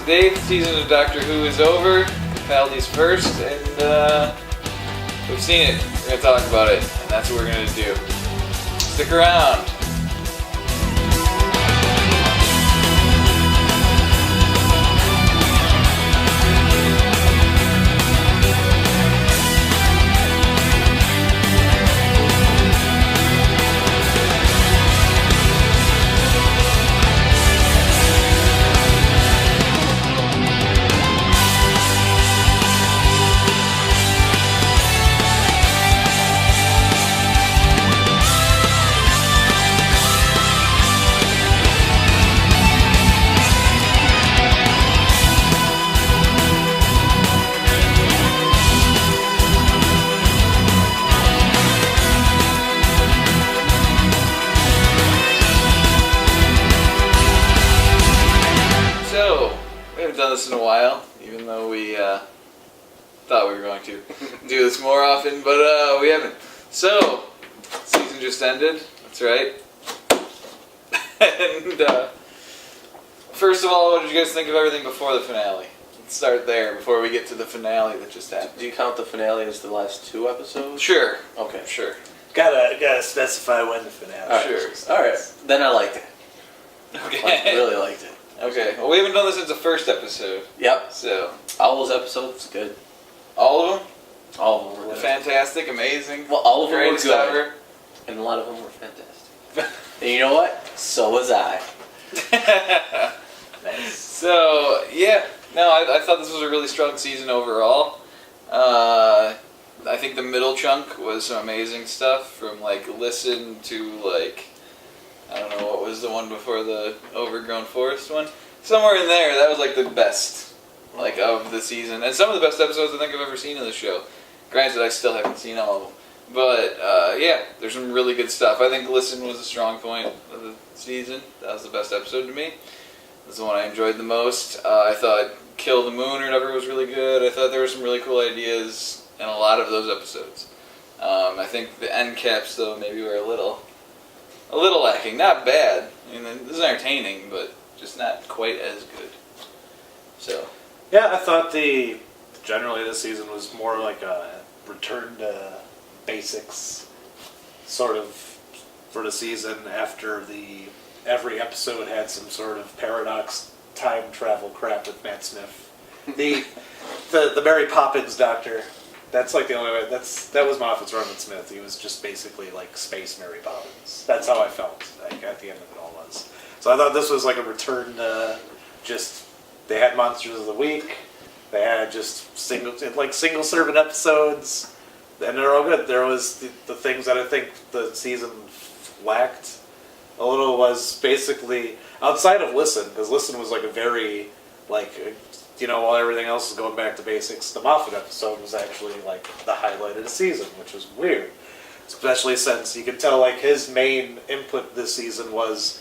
The 8th season of Doctor Who is over. Capaldi's first, and we've seen it. We're going to talk about it, and that's what we're going to do. Stick around. Done this in a while, even though we thought we were going to do this more often, but we haven't. So, season just ended, that's right. And first of all, what did you guys think of everything before the finale? Let's start there before we get to the finale that just happened. Do you count the finale as the last 2 episodes? Sure. Okay. Sure. Gotta specify when the finale. Right. Sure. Alright, then I liked it. Okay. I really liked it. Okay. Well, we haven't done this since the first episode. Yep. So. All those episodes, good. All of them? All of them were good. Fantastic, amazing. Well, all of them Greatest were good. ever. And a lot of them were fantastic. And you know what? So was I. Nice. So, yeah. No, I thought this was a really strong season overall. I think the middle chunk was some amazing stuff, from, like, Listen to, like, I don't know, what was the one before the Overgrown Forest one? Somewhere in there, that was, like, the best, like, of the season. And some of the best episodes I think I've ever seen in the show. Granted, I still haven't seen all of them. But, yeah, there's some really good stuff. I think Listen was a strong point of the season. That was the best episode to me. It was the one I enjoyed the most. I thought Kill the Moon or whatever was really good. I thought there were some really cool ideas in a lot of those episodes. I think the end caps, though, maybe were a little lacking. Not bad. I mean, this is entertaining, but just not quite as good. So. Yeah, I thought generally this season was more like a return to basics sort of for the season, after every episode had some sort of paradox time travel crap with Matt Smith. The Mary Poppins Doctor, that's like the only way. That was Moffat's run with Smith. He was just basically like space Mary Poppins. That's how I felt like at the end of it all was. So I thought this was like a return to just, they had Monsters of the Week. They had just single serving episodes, and they're all good. There was the things that I think the season lacked a little was basically outside of Listen, because Listen was like a very while everything else is going back to basics, the Moffat episode was actually like the highlight of the season, which was weird. Especially since you can tell like his main input this season was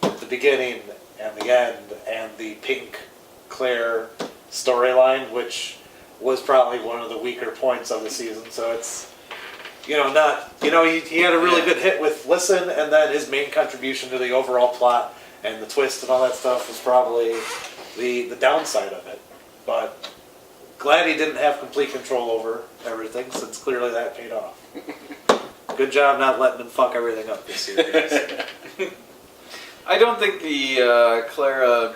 the beginning and the end and the Pink Claire storyline, which was probably one of the weaker points of the season. So it's, he had a really good hit with Listen, and then his main contribution to the overall plot and the twist and all that stuff was probably the downside of it. But glad he didn't have complete control over everything, since clearly that paid off. Good job not letting him fuck everything up this series. I don't think the Clara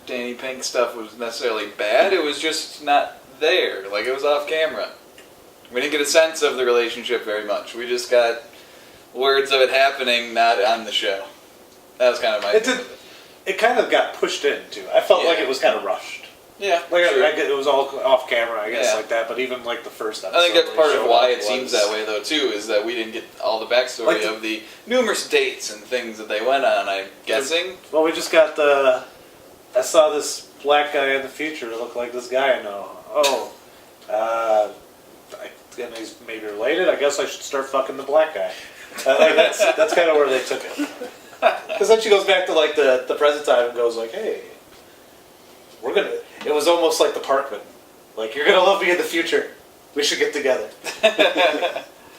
Danny Pink stuff was necessarily bad. It was just not there. Like, it was off camera. We didn't get a sense of the relationship very much. We just got words of it happening, not on the show. That was kind of my thing with it. It kind of got pushed in, too. I felt like it was kind of rushed. Yeah, like sure. It was all off camera, I guess, like that. But even like the first episode, I think that's part of why it seems that way, though, too, is that we didn't get all the backstory of the numerous dates and things that they went on, I'm guessing. Well, we just got I saw this black guy in the future that looked like this guy I know. And he's maybe related. I guess I should start fucking the black guy. That's kind of where they took it. Because then she goes back to like the present time and goes like, "Hey, we're gonna." It was almost like the Parkman. Like, you're gonna love me in the future. We should get together.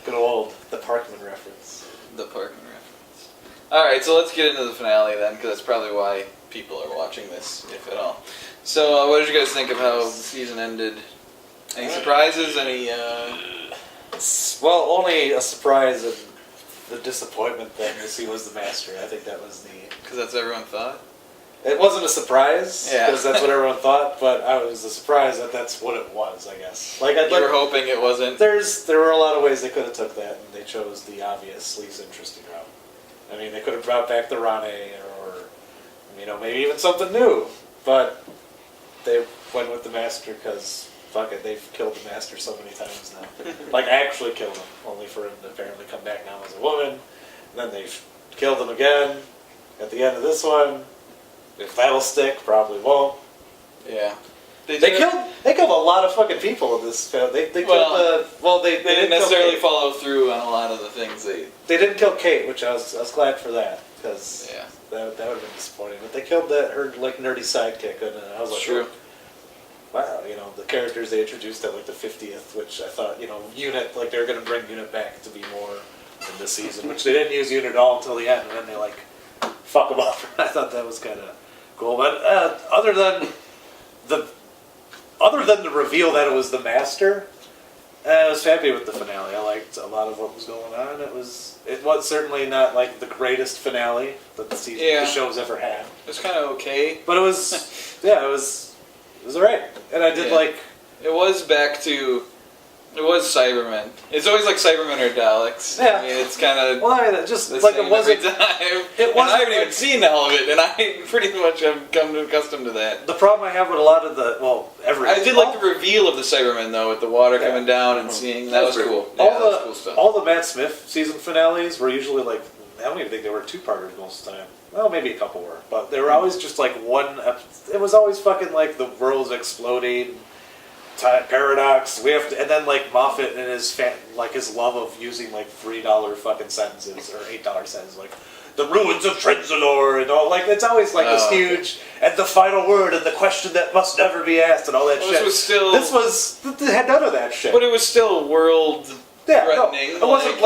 Good old the Parkman reference. The Parkman reference. All right, so let's get into the finale then, because that's probably why people are watching this, if at all. So, what did you guys think of how the season ended? Any surprises? Any? Well, only a surprise and the disappointment that Missy was the master. I think that was the. Because that's what everyone thought. It wasn't a surprise Yeah. because that's what everyone thought, but I was a surprise that that's what it was. I guess. Like You were hoping it wasn't. there were a lot of ways they could have took that, and they chose the obvious, least interesting route. I mean, they could have brought back the Rane, or maybe even something new, but they went with the master because fuck it, they've killed the master so many times now. Like actually killed him, only for him to apparently come back now as a woman. And then they've killed him again at the end of this one. If that'll stick, probably won't. Yeah. They killed a lot of fucking people in this film. They killed they didn't necessarily follow through on a lot of the things they didn't kill Kate, which I was glad for that because Yeah. that would have been disappointing. But they killed her like nerdy sidekick, and I was like, True. wow, the characters they introduced at like the 50th, which I thought Unit, like they were going to bring Unit back to be more in this season, which they didn't use Unit at all until the end, and then they like fuck them up. I thought that was kind of cool. But other than the reveal that it was the master, I was happy with the finale. I liked a lot of what was going on. It was certainly not like the greatest finale that the show's ever had. It was kind of okay. But it was, it was alright. And I did like... It was back to... It was Cybermen. It's always like Cybermen or Daleks. Yeah. I mean, it's kind of... Well, I mean, just like it wasn't... Every time. It And wasn't I haven't even like- seen all of it, and I pretty much have come accustomed to that. The problem I have with a lot of the... I did like the reveal of the Cybermen, though, with the water coming down and seeing... That was cool. Yeah, that was cool stuff. All the Matt Smith season finales were usually like... I don't even think they were two-parters most of the time. Well, maybe a couple were. But they were always just like one... It was always fucking like the world's exploding... Paradox. We have to, and then like Moffat and his love of using like $3 fucking sentences or $8 sentences, like the ruins of Trenzalore and all. Like it's always like this huge and the final word and the question that must never be asked and all that shit. This had none of that shit. But it was still world threatening. No, it wasn't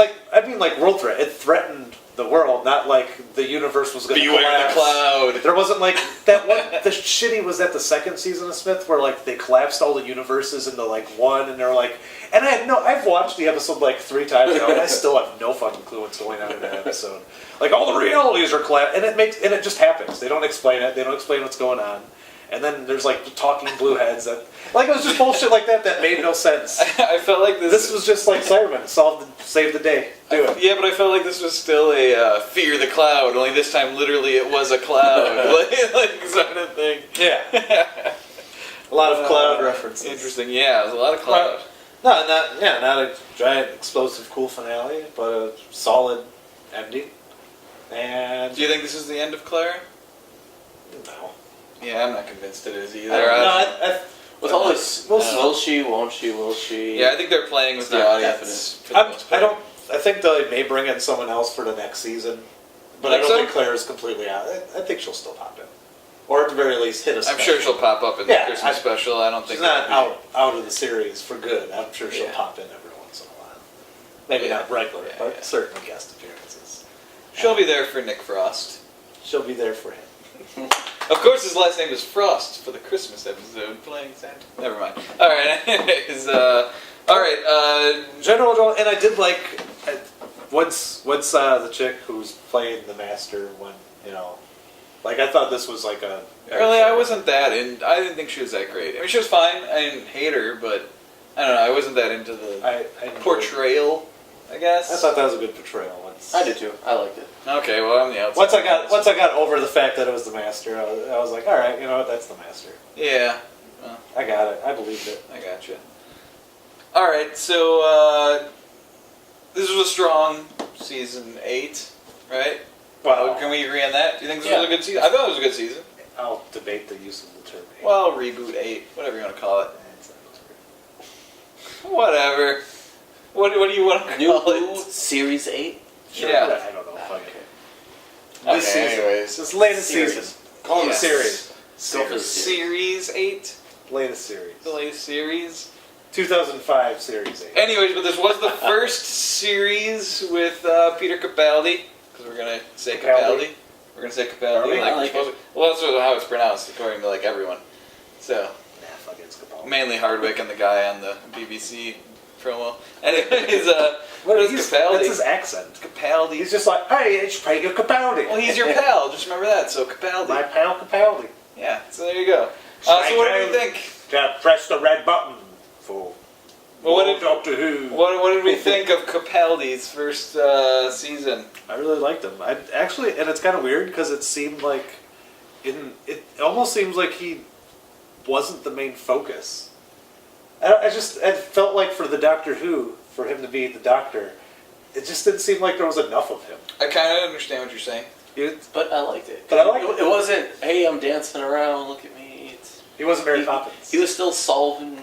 like world threat. It threatened the world, not like the universe was going to collapse. Beware the cloud. There wasn't like that one. The shitty was that the second season of Smith where like they collapsed all the universes into like one, and they're like, and I've watched the episode like 3 times now, and I still have no fucking clue what's going on in that episode. Like all the realities are collapsed, and it just happens. They don't explain it. They don't explain what's going on. And then there's like the talking blue heads that, like it was just bullshit like that made no sense. I felt like this was just like Cybermen, save the day, do it. Yeah, but I felt like this was still a fear the cloud. Only this time, literally, it was a cloud, like sort of thing. Yeah, a lot of cloud references. Interesting. Yeah, it was a lot of cloud. Not a giant explosive cool finale, but a solid ending. And Do you think this is the end of Claire? no. Yeah, I'm not convinced it is either. With all this, will she, won't she, will she? Yeah, I think they're playing with It's the not audience. For the most part. I think they may bring in someone else for the next season, but I Think don't so? think Claire is completely out. I think she'll still pop in, or at the very least hit us. I'm sure she'll pop up in the Christmas special. I don't think She's not that'll out of the series for good. I'm sure she'll Yeah. pop in every once in a while. Maybe not regular, but certainly guest appearances. She'll be there for Nick Frost. She'll be there for him. Of course, his last name is Frost for the Christmas episode playing Santa. Never mind. All right. Anyways, all right. General Joel, and I did like once the chick who's playing the master when like I thought this was like a Early, I wasn't that in. I didn't think she was that great. I mean, she was fine. I didn't hate her, but I don't know. I wasn't that into the I portrayal. I guess. I thought that was a good portrayal. I did too. I liked it. Okay, well, I'm the outside. Once I got over the fact that it was the master, I was like, all right, you know what, that's the master. Yeah. Well, I got it. I believed it. I gotcha. All right, so this was a strong season 8, right? Well, Can we agree on that? Do you think this was a good season? I thought it was a good season. I'll debate the use of the term. Well, reboot 8, whatever you want to call it. Whatever. What do you want to New call Blue it? Series 8? Sure, Yeah. I don't know. Fuck it. Okay, This season. anyways. This latest Series. season. Call it a Yes. series. Go for the Series 8? Latest series. The latest series? 2005 Series 8. Anyways, but this was the first series with Peter Capaldi, because we're going to say Capaldi. We're going to say Capaldi. Are we? Like I we're like supposed to. Well, that's how it's pronounced, according to like everyone. So Nah, fuck it, it's Capaldi. mainly Hardwick and the guy on the BBC promo. Anyways, what is That's Capaldi? his accent. Capaldi. He's just like, hey, it's Peter Capaldi. Well, he's your pal. Just remember that. So Capaldi. My pal Capaldi. Yeah. So there you go. So what do we think? Press the red button for What did Doctor Who. what did we think of Capaldi's first season? I really liked him. I actually, and it's kind of weird because it seemed like, it almost seems like he wasn't the main focus. It felt like for the Doctor Who, for him to be the Doctor, it just didn't seem like there was enough of him. I kind of understand what you're saying. But I liked it. But I liked it. It wasn't, hey, I'm dancing around, look at me. He wasn't Mary Poppins. He was still solving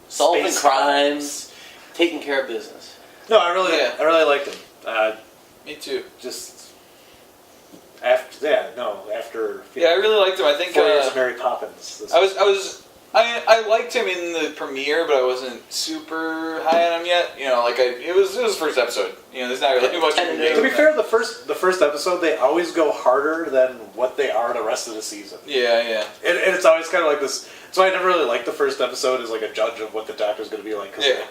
Space crimes, taking care of business. No, I really liked him. Me too. Just after Yeah, I really liked him. I think 4 years of Mary Poppins. I liked him in the premiere, but I wasn't super high on him yet. You know, it was the first episode. You know, there's not really much. To be fair, the first episode they always go harder than what they are the rest of the season. Yeah. And it's always kind of like this. So I never really liked the first episode as like a judge of what the Doctor's going to be like. Cause Yeah.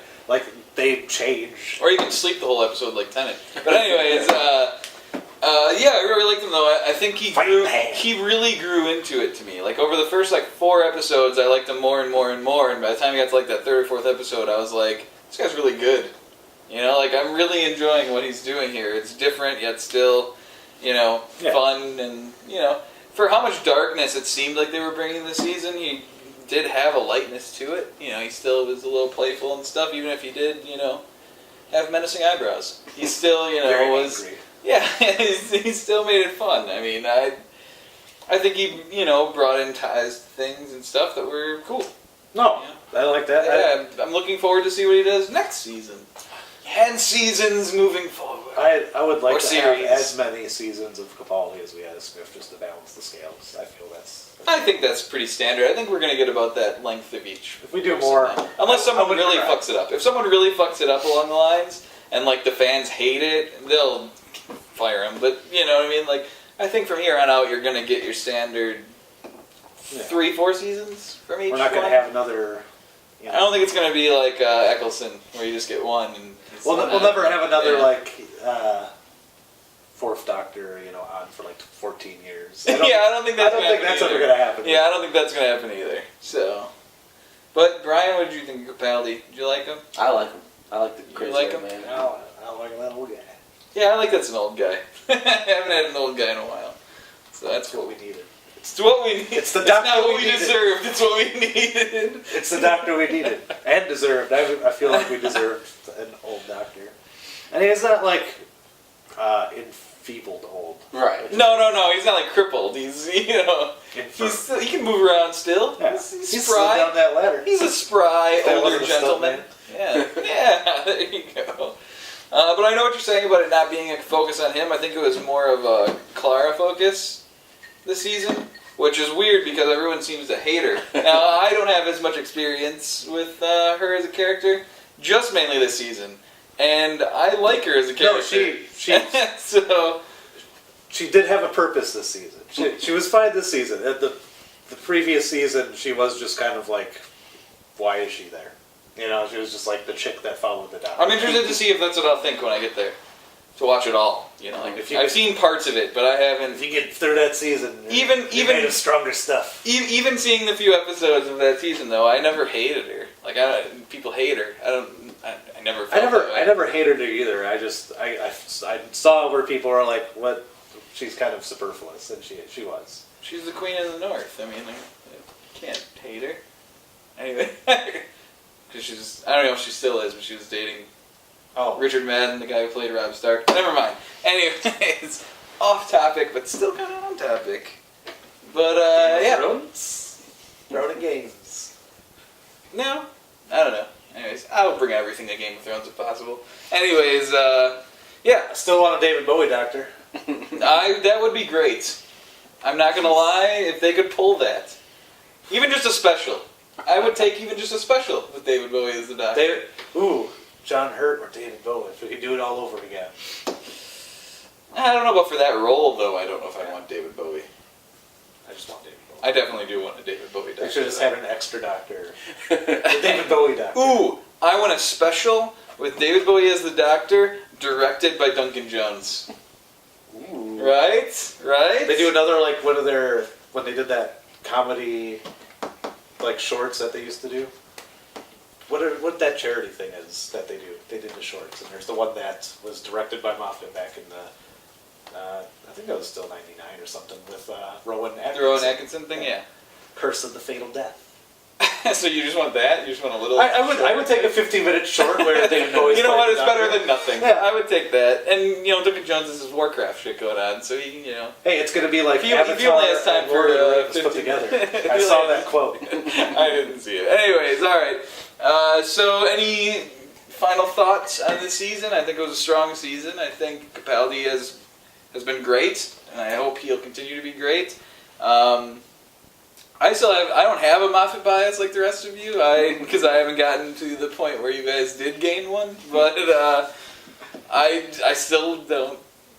they change. Or you can sleep the whole episode like Tenet. But anyways, yeah, I really liked him though. I think he really grew into it to me. Like over the first 4 episodes, I liked him more and more and more. And by the time he got to that 3rd or 4th episode, I was like, this guy's really good. You know, I'm really enjoying what he's doing here. It's different yet still, fun and for how much darkness it seemed like they were bringing this season, he did have a lightness to it. You know, he still was a little playful and stuff, even if he did, have menacing eyebrows. He still, Very was... angry. Yeah, he still made it fun. I mean, I think he, brought in ties to things and stuff that were cool. No, I like that. Yeah, I'm looking forward to see what he does next season. And seasons moving forward. I would like Or to series. have as many seasons of Capaldi as we had of Smith, just to balance the scales. I feel that's I think that's pretty standard. I think we're going to get about that length of each. if we do more, Unless someone I wouldn't really cry. fucks it up. If someone really fucks it up along the lines, and the fans hate it, they'll fire him. But you know what I mean? I think from here on out, you're going to get your standard 3-4 seasons from each. We're not going to one. have another. I don't think it's going to be like Eccleston, where you just get one. And We'll never have another Yeah. Fourth Doctor, on for 14 years. I don't think that's ever going to happen. Yeah, I don't think that's going to happen either. So, but Brian, what did you think of Capaldi? Did you like him? I like him. I like the crazy like old him? man. I like that old guy. Yeah, I like that's an old guy. I haven't had an old guy in a while, so that's what cool. we needed. It's what we need. It's the It's doctor not what we we needed. deserved. It's what we needed. It's the Doctor we needed and deserved. I feel like we deserved an old Doctor, and he's not enfeebled old. Right. No. He's not crippled. He's he can move around still. Yeah. He's He's spry. slid down that ladder. He's a spry That older wasn't a gentleman. Yeah. There you go. But I know what you're saying about it not being a focus on him. I think it was more of a Clara focus this season, which is weird because everyone seems to hate her. Now, I don't have as much experience with her as a character, just mainly this season. And I like her as a character. No, So, she did have a purpose this season. She was fine this season. At the previous season, she was just kind of why is she there? She was just the chick that followed the Doctor. I'm interested to see if that's what I'll think when I get there. To watch it all. I've seen parts of it, but I haven't... If you get through that season, Even made of stronger stuff. Even seeing the few episodes of that season, though, I never hated her. People hate her. I never. Felt that way. I never hated her either. I saw where people were like, "What? She's kind of superfluous," and she was. She's the queen of the North. I mean, I can't hate her. Anyway, because I don't know if she still is, but she was dating Richard Madden, the guy who played Robb Stark. Never mind. Anyways, off topic, but still kind of on topic. But yeah. Throne of Games. No, I don't know. Anyways, I'll bring everything to Game of Thrones if possible. Anyways, yeah. I still want a David Bowie Doctor. That would be great. I'm not gonna lie, if they could pull that. Even just a special. I would take even just a special with David Bowie as the Doctor. John Hurt or David Bowie. If we could do it all over again. I don't know about for that role, though. I don't know if I want David Bowie. I just want David Bowie. I definitely do want a David Bowie doctor. They should have just had an extra doctor. The David Bowie doctor. Ooh, I want a special with David Bowie as the doctor, directed by Duncan Jones. Ooh. Right? Right? They do another, like, one of their, when they did that comedy, like, shorts that they used to do. What that charity thing is that they do. They did the shorts. And there's the one that was directed by Moffat back in the, I think that was still 99 or something, with Rowan Atkinson. The Rowan Atkinson thing, yeah. Curse of the Fatal Death. So you just want that? You just want a little... I would take a 15-minute short where David Bowie's You know what? playing It's the better doctor. than nothing. Yeah. I would take that. And, Duncan Jones has his Warcraft shit going on, so he, Hey, it's going to be like If you Avatar only has time and Lord of the for, Rings 15 put together. If I you saw only that quote. I didn't see it. Anyways, all right. So any final thoughts on this season? I think it was a strong season. I think Capaldi has been great, and I hope he'll continue to be great. I don't have a Moffat bias like the rest of you, because I haven't gotten to the point where you guys did gain one. But I still don't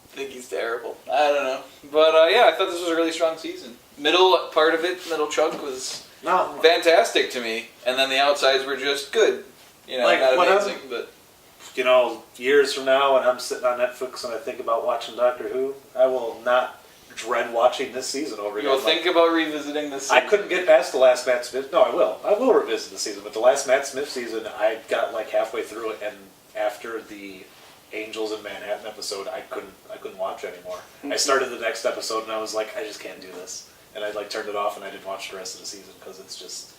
think he's terrible. I don't know, but yeah, I thought this was a really strong season. Middle chunk was No, fantastic to me, and then the outsides were just good. Like, not what amazing, but years from now when I'm sitting on Netflix and I think about watching Doctor Who, I will not dread watching this season over again. you'll think about revisiting this season. I couldn't get past the last Matt Smith. No, I will. I will revisit the season. But the last Matt Smith season, I got like halfway through it, and after the Angels in Manhattan episode, I couldn't watch anymore. I started the next episode, and I was like, I just can't do this. And I turned it off, and I didn't watch the rest of the season because it's just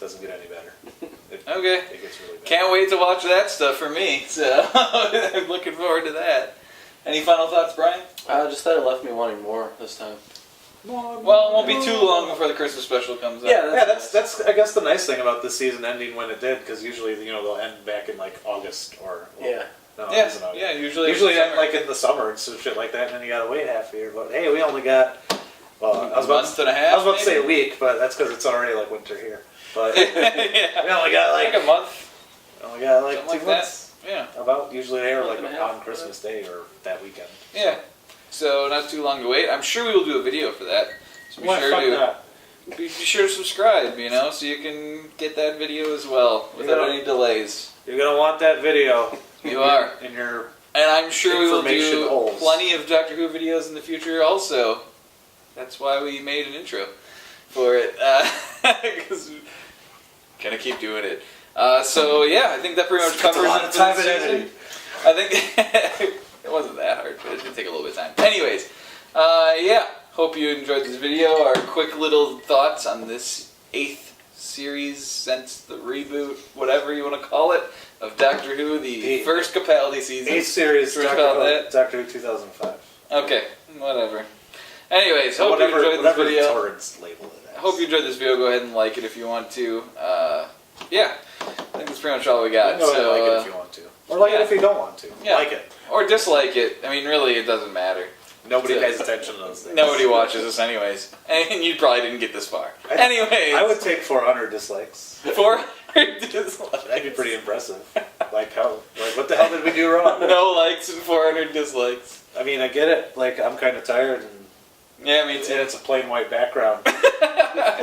doesn't get any better. Okay. It gets really bad. Can't wait to watch that stuff for me, so I'm looking forward to that. Any final thoughts, Brian? Just that it left me wanting more this time. Well, it won't be too long before the Christmas special comes out. Yeah, That's I guess the nice thing about this season ending when it did, because usually they'll end back in like August or Yeah. no, it Yeah, isn't August. yeah, usually end like in the summer and some shit like that, and then you gotta wait half a year. But hey, we only got a month and a half. I was about to say a maybe? week, but that's because it's already like winter here. But Yeah. we only got like a month. only got like Something 2 like months. Yeah. About usually they are like Month and a half. on Christmas Day or that weekend. Yeah. So not too long to wait. I'm sure we will do a video for that. So Why fuck not? be sure to subscribe, so you can get that video as well without Yeah. any delays. You're gonna want that video. You are. in your And I'm sure we will Information do holes. plenty of Doctor Who videos in the future also. That's why we made an intro for it. Because we're going to keep doing it. So, yeah, I think that pretty much covers a lot it of for time this and season. editing. I think it wasn't that hard, but it did take a little bit of time. Anyways, yeah, hope you enjoyed this video. Our quick little thoughts on this 8th series since the reboot, whatever you want to call it, of Doctor Who, the first Capaldi season. 8th series, Should we call it that? Doctor Who 2005. Okay, whatever. Anyways, hope whatever, you enjoyed this whatever video. the torrents label it as. I hope you enjoyed this video. Go ahead and like it if you want to. Yeah, I think that's pretty much all we got. Go ahead So, and like it if you want to. Or like yeah. it if you don't want to. Yeah. Like it. or dislike it. I mean, really, it doesn't matter. Nobody So- pays attention to those things. Nobody watches us anyways, and you probably didn't get this far. I- Anyways, I would take 400 dislikes. 400 dislikes. That'd be pretty impressive. Like what the hell did we do wrong? No likes and 400 dislikes. I mean, I get it. Like, I'm kind of tired, and Yeah, me too. it's a plain white background. They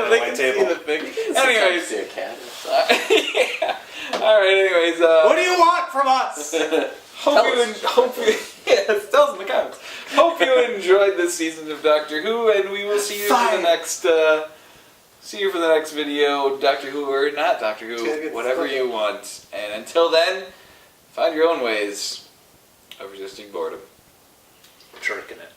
white can table. see the thing. Sometimes Anyways, see a cat or something. yeah. All right. Anyways, What do you want from us? hope you tell us in the comments. Hope you enjoyed this season of Doctor Who, and we will see you for the next video, Doctor Who or not Doctor Who, whatever you want. And until then, find your own ways of resisting boredom. Jerking it.